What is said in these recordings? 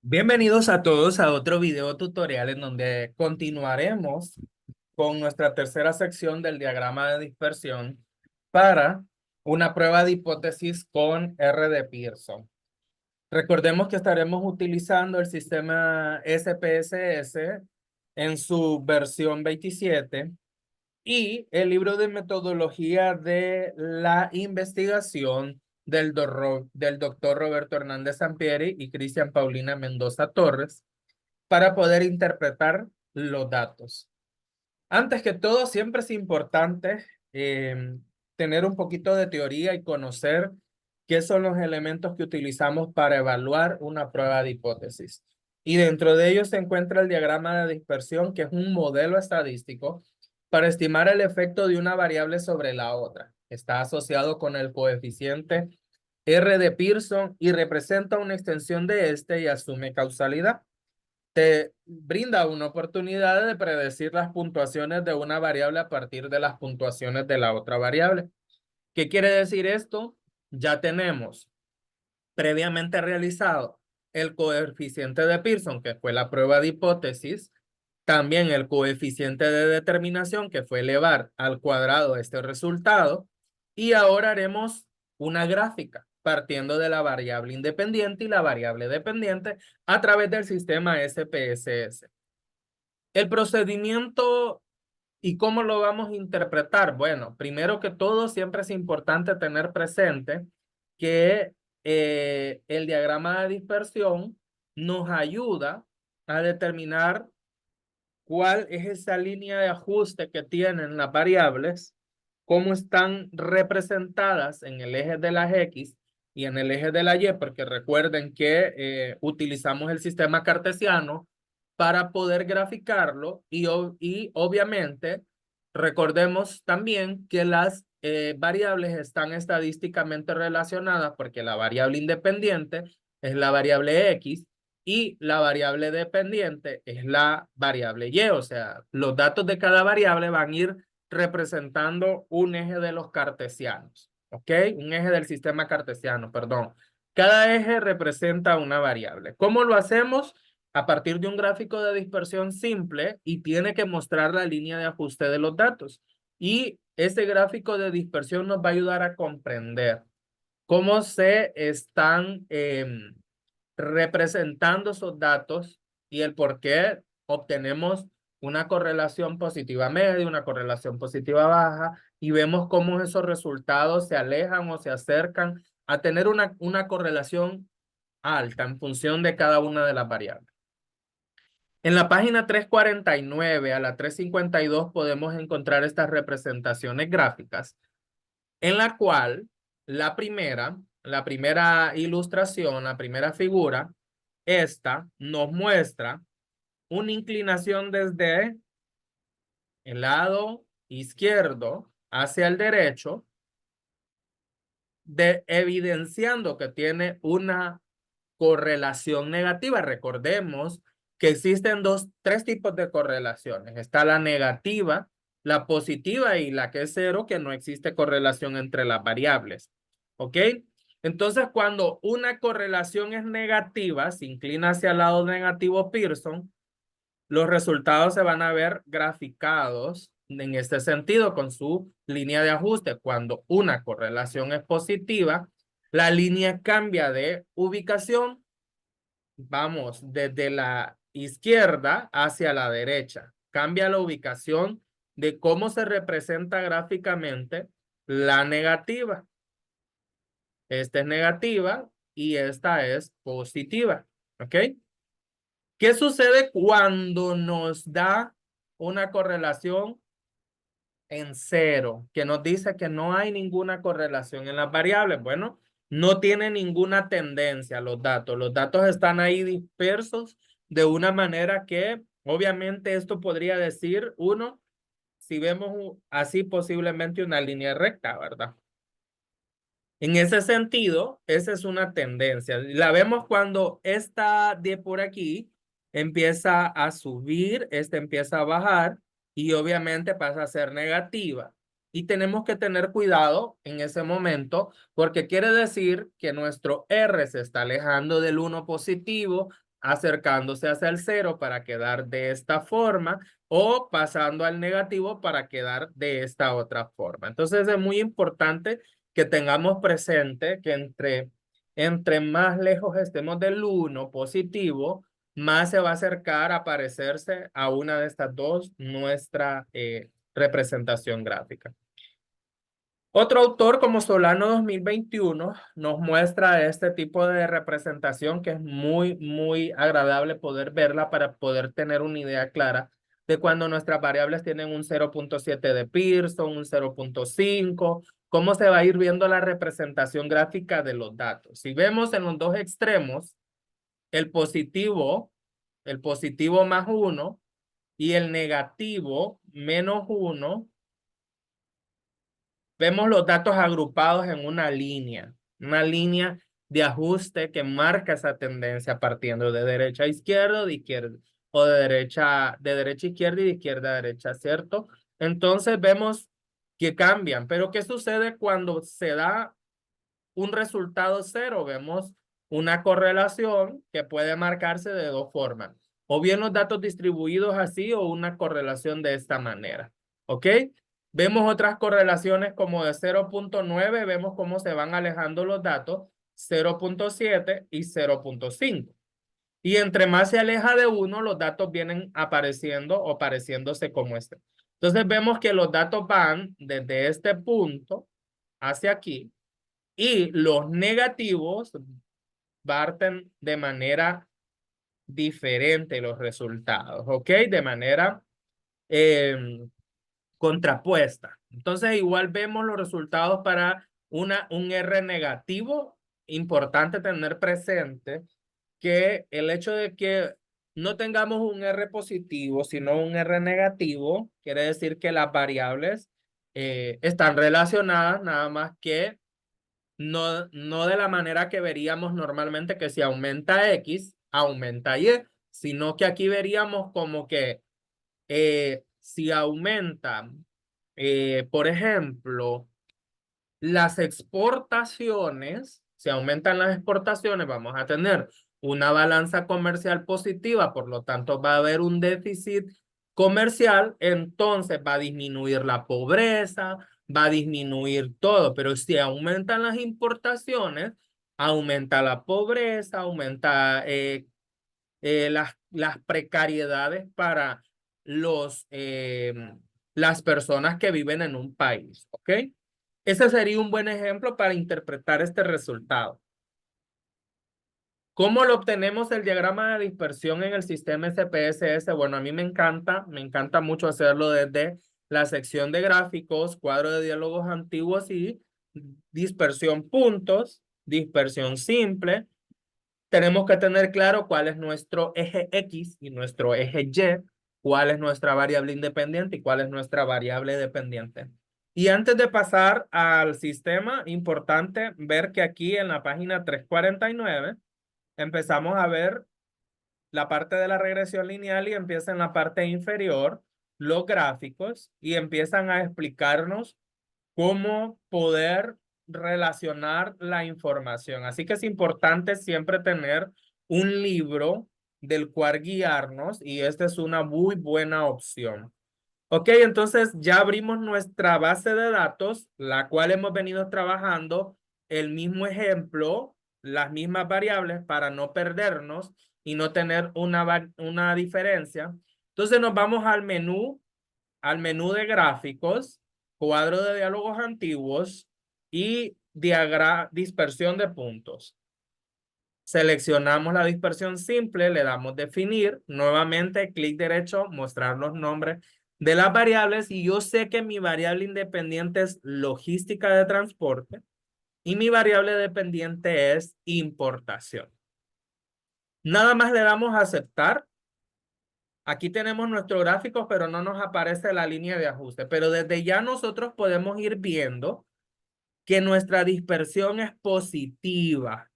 Bienvenidos a todos a otro video tutorial en donde continuaremos con nuestra tercera sección del diagrama de dispersión para una prueba de hipótesis con R de Pearson. Recordemos que estaremos utilizando el sistema SPSS en su versión 27 y el libro de metodología de la investigación del doctor Roberto Hernández Sampieri y Cristian Paulina Mendoza Torres para poder interpretar los datos. Antes que todo, siempre es importante tener un poquito de teoría y conocer qué son los elementos que utilizamos para evaluar una prueba de hipótesis. Y dentro de ellos se encuentra el diagrama de dispersión, que es un modelo estadístico para estimar el efecto de una variable sobre la otra. Está asociado con el coeficiente R de Pearson y representa una extensión de este y asume causalidad. Te brinda una oportunidad de predecir las puntuaciones de una variable a partir de las puntuaciones de la otra variable. ¿Qué quiere decir esto? Ya tenemos previamente realizado el coeficiente de Pearson, que fue la prueba de hipótesis, también el coeficiente de determinación, que fue elevar al cuadrado este resultado, y ahora haremos una gráfica partiendo de la variable independiente y la variable dependiente a través del sistema SPSS. El procedimiento y cómo lo vamos a interpretar. Bueno, primero que todo, siempre es importante tener presente que el diagrama de dispersión nos ayuda a determinar cuál es esa línea de ajuste que tienen las variables, cómo están representadas en el eje de las X y en el eje de la Y, porque recuerden que utilizamos el sistema cartesiano para poder graficarlo y obviamente recordemos también que las variables están estadísticamente relacionadas porque la variable independiente es la variable X y la variable dependiente es la variable Y, o sea, los datos de cada variable van a ir representando un eje de los cartesianos, ¿ok? Un eje del sistema cartesiano, perdón. Cada eje representa una variable. ¿Cómo lo hacemos? A partir de un gráfico de dispersión simple y tiene que mostrar la línea de ajuste de los datos. Y ese gráfico de dispersión nos va a ayudar a comprender cómo se están representando esos datos y el por qué obtenemos una correlación positiva media, una correlación positiva baja, y vemos cómo esos resultados se alejan o se acercan a tener una correlación alta en función de cada una de las variables. En la página 349 a la 352 podemos encontrar estas representaciones gráficas, en la cual la primera ilustración, la primera figura, esta nos muestra una inclinación desde el lado izquierdo hacia el derecho, evidenciando que tiene una correlación negativa. Recordemos que existen tres tipos de correlaciones. Está la negativa, la positiva y la que es cero, que no existe correlación entre las variables. ¿Ok? Entonces, cuando una correlación es negativa, se inclina hacia el lado negativo Pearson, los resultados se van a ver graficados en este sentido con su línea de ajuste. Cuando una correlación es positiva, la línea cambia de ubicación. Vamos desde la izquierda hacia la derecha. Cambia la ubicación de cómo se representa gráficamente la negativa. Esta es negativa y esta es positiva. ¿Ok? ¿Qué sucede cuando nos da una correlación en cero, que nos dice que no hay ninguna correlación en las variables? Bueno, no tiene ninguna tendencia los datos. Los datos están ahí dispersos de una manera que obviamente esto podría decir uno, si vemos así posiblemente una línea recta, ¿verdad? En ese sentido, esa es una tendencia. La vemos cuando esta de por aquí empieza a subir, esta empieza a bajar y obviamente pasa a ser negativa. Y tenemos que tener cuidado en ese momento porque quiere decir que nuestro R se está alejando del 1 positivo acercándose hacia el cero para quedar de esta forma o pasando al negativo para quedar de esta otra forma. Entonces es muy importante que tengamos presente que entre más lejos estemos del 1 positivo, más se va a acercar a parecerse a una de estas dos nuestra representación gráfica. Otro autor como Solano 2021 nos muestra este tipo de representación que es muy agradable poder verla para poder tener una idea clara de cuando nuestras variables tienen un 0.7 de Pearson, un 0.5, cómo se va a ir viendo la representación gráfica de los datos. Si vemos en los dos extremos, el positivo más 1 y el negativo menos 1, vemos los datos agrupados en una línea de ajuste que marca esa tendencia partiendo de derecha a izquierda o de izquierda, o de derecha a izquierda y de izquierda a derecha, ¿cierto? Entonces vemos que cambian, pero ¿qué sucede cuando se da un resultado cero? Vemos una correlación que puede marcarse de dos formas, o bien los datos distribuidos así o una correlación de esta manera, ¿ok? Vemos otras correlaciones como de 0.9, vemos cómo se van alejando los datos, 0.7 y 0.5. Y entre más se aleja de 1, los datos vienen apareciendo o pareciéndose como este. Entonces vemos que los datos van desde este punto hacia aquí y los negativos parten de manera diferente los resultados, ¿ok? De manera contrapuesta. Entonces igual vemos los resultados para un R negativo. Importante tener presente que el hecho de que no tengamos un R positivo, sino un R negativo, quiere decir que las variables están relacionadas, nada más que no de la manera que veríamos normalmente, que si aumenta X, aumenta Y, sino que aquí veríamos como que si aumenta, por ejemplo, las exportaciones, si aumentan las exportaciones, vamos a tener una balanza comercial positiva, por lo tanto va a haber un déficit comercial, entonces va a disminuir la pobreza, va a disminuir todo, pero si aumentan las importaciones, aumenta la pobreza, aumenta las precariedades para las personas que viven en un país, ¿ok? Ese sería un buen ejemplo para interpretar este resultado. ¿Cómo lo obtenemos el diagrama de dispersión en el sistema SPSS? Bueno, a mí me encanta mucho hacerlo desde la sección de gráficos, cuadro de diálogos antiguos y dispersión puntos, dispersión simple. Tenemos que tener claro cuál es nuestro eje X y nuestro eje Y, cuál es nuestra variable independiente y cuál es nuestra variable dependiente. Y antes de pasar al sistema, importante ver que aquí en la página 349 empezamos a ver la parte de la regresión lineal y empieza en la parte inferior los gráficos y empiezan a explicarnos cómo poder relacionar la información. Así que es importante siempre tener un libro del cual guiarnos y esta es una muy buena opción. Ok, entonces ya abrimos nuestra base de datos, la cual hemos venido trabajando el mismo ejemplo, las mismas variables para no perdernos y no tener una diferencia. Entonces nos vamos al menú de gráficos, cuadro de diálogos antiguos y dispersión de puntos. Seleccionamos la dispersión simple, le damos definir, nuevamente clic derecho, mostrar los nombres de las variables y yo sé que mi variable independiente es logística de transporte y mi variable dependiente es importación. Nada más le damos a aceptar. Aquí tenemos nuestro gráfico, pero no nos aparece la línea de ajuste. Pero desde ya nosotros podemos ir viendo que nuestra dispersión es positiva.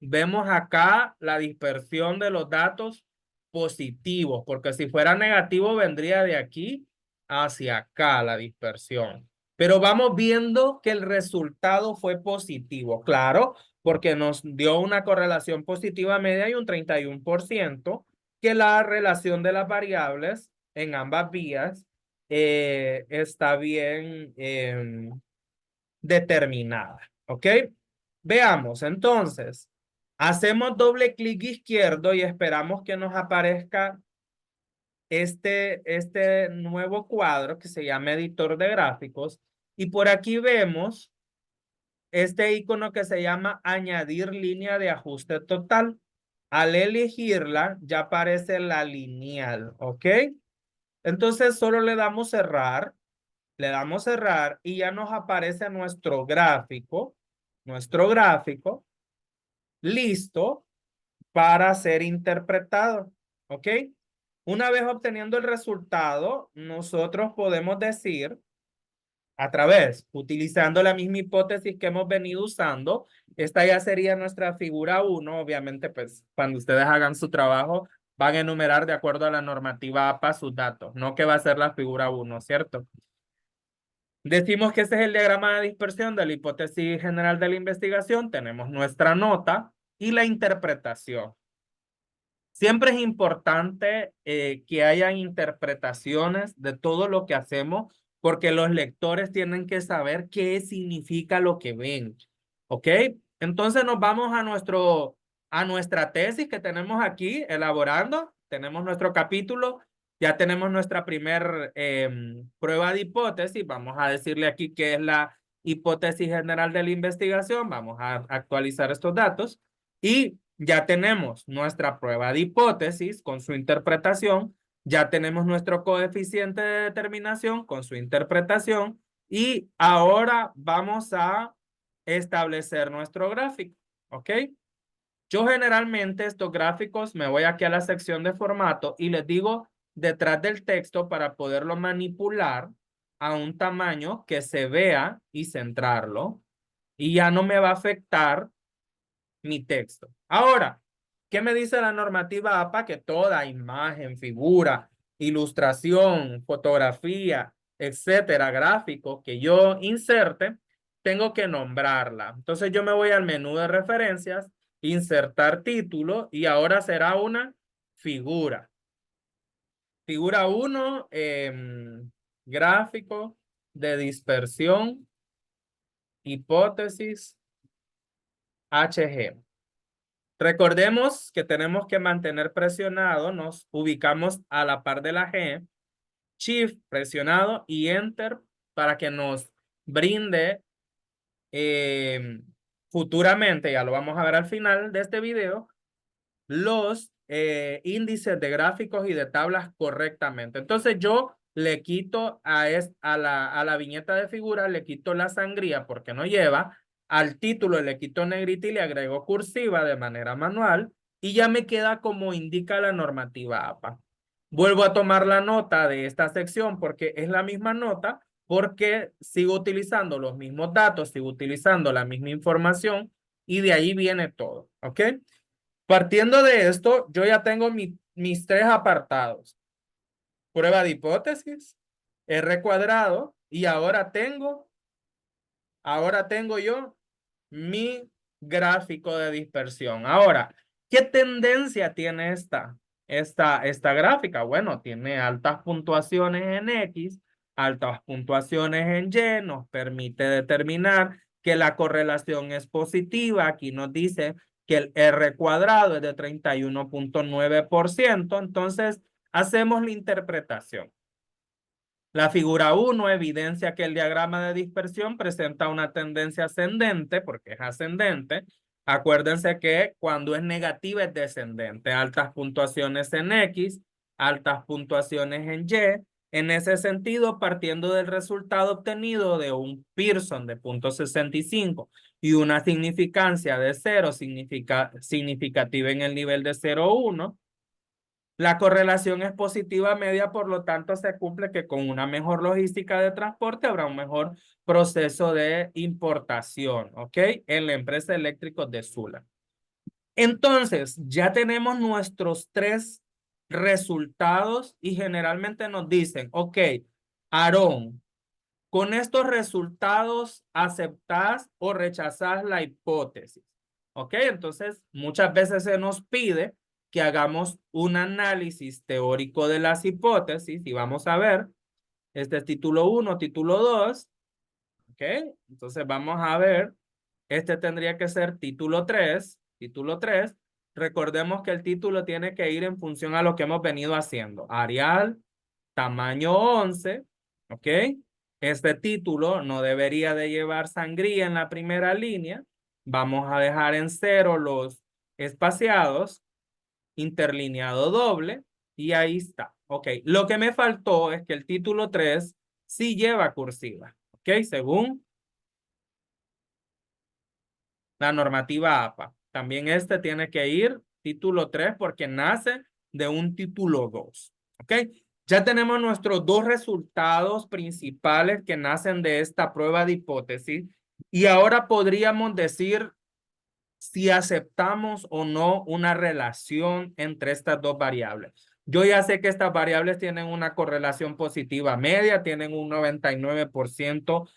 Vemos acá la dispersión de los datos positivos, porque si fuera negativo vendría de aquí hacia acá la dispersión. Pero vamos viendo que el resultado fue positivo. Claro, porque nos dio una correlación positiva media y un 31%, que la relación de las variables en ambas vías está bien determinada. ¿Ok? Veamos, entonces, hacemos doble clic izquierdo y esperamos que nos aparezca este nuevo cuadro que se llama editor de gráficos. Y por aquí vemos este icono que se llama añadir línea de ajuste total. Al elegirla, ya aparece la lineal, ¿ok? Entonces solo le damos cerrar y ya nos aparece nuestro gráfico, listo para ser interpretado, ¿ok? Una vez obteniendo el resultado, nosotros podemos decir utilizando la misma hipótesis que hemos venido usando, esta ya sería nuestra figura 1. Obviamente, pues cuando ustedes hagan su trabajo, van a enumerar de acuerdo a la normativa APA sus datos, no que va a ser la figura 1, ¿cierto? Decimos que ese es el diagrama de dispersión de la hipótesis general de la investigación. Tenemos nuestra nota y la interpretación. Siempre es importante que hayan interpretaciones de todo lo que hacemos, porque los lectores tienen que saber qué significa lo que ven. ¿Ok? Entonces nos vamos a nuestra tesis que tenemos aquí elaborando. Tenemos nuestro capítulo, ya tenemos nuestra primer prueba de hipótesis. Vamos a decirle aquí qué es la hipótesis general de la investigación. Vamos a actualizar estos datos y ya tenemos nuestra prueba de hipótesis con su interpretación, ya tenemos nuestro coeficiente de determinación con su interpretación y ahora vamos a establecer nuestro gráfico, ¿ok? Yo generalmente estos gráficos me voy aquí a la sección de formato y les digo detrás del texto para poderlo manipular a un tamaño que se vea y centrarlo y ya no me va a afectar mi texto. Ahora, ¿qué me dice la normativa APA? Que toda imagen, figura, ilustración, fotografía, etcétera, gráfico que yo inserte, tengo que nombrarla. Entonces yo me voy al menú de referencias, insertar título y ahora será una figura. Figura 1, gráfico de dispersión, hipótesis, HG. Recordemos que tenemos que mantener presionado, nos ubicamos a la par de la G, Shift presionado y Enter para que nos brinde futuramente, ya lo vamos a ver al final de este video, los índices de gráficos y de tablas correctamente. Entonces yo le quito a la viñeta de figura, le quito la sangría porque no lleva, al título le quito negrita y le agrego cursiva de manera manual y ya me queda como indica la normativa APA. Vuelvo a tomar la nota de esta sección porque es la misma nota, porque sigo utilizando los mismos datos, sigo utilizando la misma información y de ahí viene todo, ¿ok? Partiendo de esto, yo ya tengo mis tres apartados. Prueba de hipótesis, R cuadrado, y ahora tengo yo mi gráfico de dispersión. Ahora, ¿qué tendencia tiene esta gráfica? Bueno, tiene altas puntuaciones en X, altas puntuaciones en Y, nos permite determinar que la correlación es positiva. Aquí nos dice que el R cuadrado es de 31.9%. Entonces, hacemos la interpretación. La figura 1 evidencia que el diagrama de dispersión presenta una tendencia ascendente, porque es ascendente. Acuérdense que cuando es negativa es descendente. Altas puntuaciones en X, altas puntuaciones en Y. En ese sentido, partiendo del resultado obtenido de un Pearson de 0.65 y una significancia de 0 significativa en el nivel de 0.1, la correlación es positiva media, por lo tanto se cumple que con una mejor logística de transporte habrá un mejor proceso de importación, ¿ok? En la empresa Eléctricos de Sula. Entonces, ya tenemos nuestros tres resultados y generalmente nos dicen, ok, Aarón, con estos resultados, ¿aceptás o rechazás la hipótesis? ¿Ok? Entonces, muchas veces se nos pide que hagamos un análisis teórico de las hipótesis y vamos a ver, este es título 1, título 2. ¿Ok? Entonces vamos a ver, este tendría que ser título 3, título 3. Recordemos que el título tiene que ir en función a lo que hemos venido haciendo. Arial, tamaño 11, ¿ok? Este título no debería de llevar sangría en la primera línea. Vamos a dejar en cero los espaciados, interlineado doble, y ahí está. Ok, lo que me faltó es que el título 3 sí lleva cursiva, ¿ok? Según la normativa APA. También este tiene que ir título 3 porque nace de un título 2. ¿Ok? Ya tenemos nuestros dos resultados principales que nacen de esta prueba de hipótesis y ahora podríamos decir si aceptamos o no una relación entre estas dos variables. Yo ya sé que estas variables tienen una correlación positiva media, tienen un 99%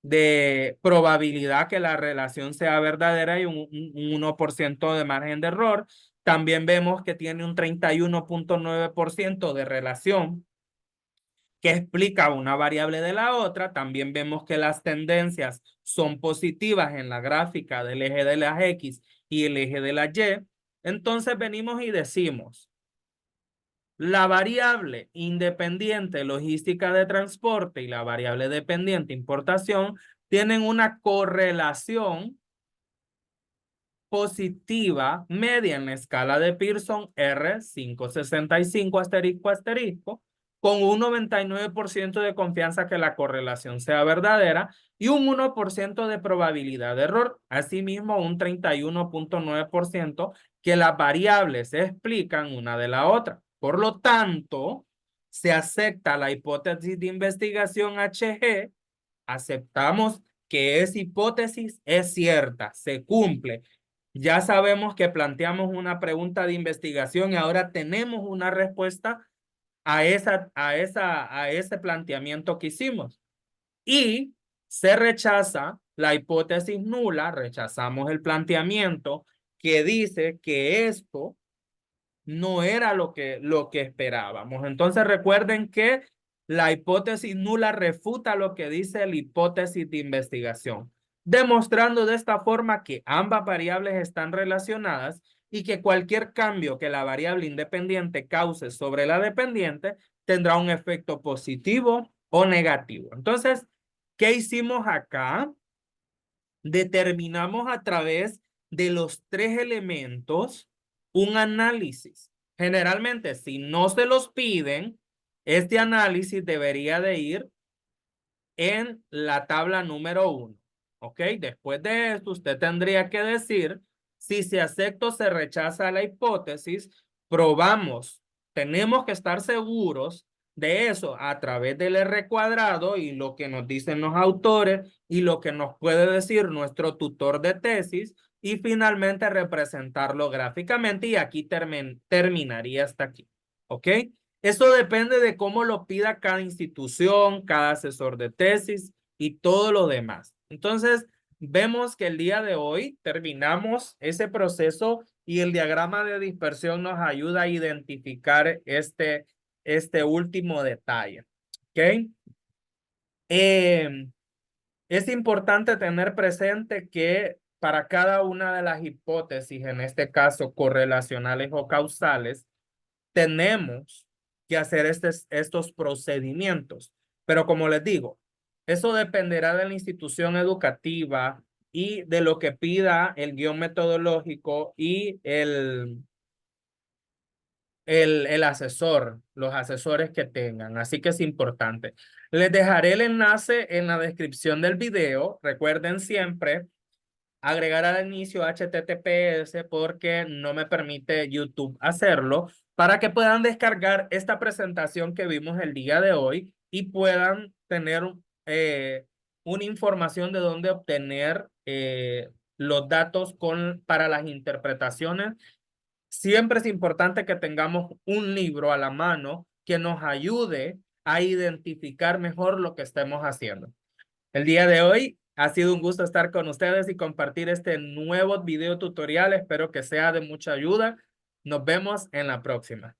de probabilidad que la relación sea verdadera y un 1% de margen de error. También vemos que tiene un 31.9% de relación que explica una variable de la otra. También vemos que las tendencias son positivas en la gráfica del eje de las X y el eje de la Y. Entonces venimos y decimos, la variable independiente logística de transporte y la variable dependiente importación tienen una correlación positiva media en la escala de Pearson R565 asterisco asterisco, con un 99% de confianza que la correlación sea verdadera y un 1% de probabilidad de error. Asimismo, un 31.9% que las variables se explican una de la otra. Por lo tanto, se acepta la hipótesis de investigación HG, aceptamos que esa hipótesis es cierta, se cumple. Ya sabemos que planteamos una pregunta de investigación y ahora tenemos una respuesta a ese planteamiento que hicimos. Y se rechaza la hipótesis nula, rechazamos el planteamiento que dice que esto no era lo que esperábamos. Entonces recuerden que la hipótesis nula refuta lo que dice la hipótesis de investigación, demostrando de esta forma que ambas variables están relacionadas y que cualquier cambio que la variable independiente cause sobre la dependiente tendrá un efecto positivo o negativo. Entonces, ¿qué hicimos acá? Determinamos a través de los tres elementos un análisis. Generalmente, si no se los piden, este análisis debería de ir en la tabla número 1. ¿Ok? Después de esto, usted tendría que decir si se acepta o se rechaza la hipótesis, probamos. Tenemos que estar seguros de eso a través del R cuadrado y lo que nos dicen los autores y lo que nos puede decir nuestro tutor de tesis y finalmente representarlo gráficamente y aquí terminaría hasta aquí. ¿Ok? Eso depende de cómo lo pida cada institución, cada asesor de tesis y todo lo demás. Entonces, vemos que el día de hoy terminamos ese proceso y el diagrama de dispersión nos ayuda a identificar este último detalle. ¿Ok? Es importante tener presente que para cada una de las hipótesis, en este caso correlacionales o causales, tenemos que hacer estos procedimientos. Pero como les digo, eso dependerá de la institución educativa y de lo que pida el guión metodológico y el asesor, los asesores que tengan. Así que es importante. Les dejaré el enlace en la descripción del video. Recuerden siempre agregar al inicio HTTPS porque no me permite YouTube hacerlo, para que puedan descargar esta presentación que vimos el día de hoy y puedan tener una información de dónde obtener los datos para las interpretaciones. Siempre es importante que tengamos un libro a la mano que nos ayude a identificar mejor lo que estemos haciendo. El día de hoy Ha sido un gusto estar con ustedes y compartir este nuevo video tutorial. Espero que sea de mucha ayuda. Nos vemos en la próxima.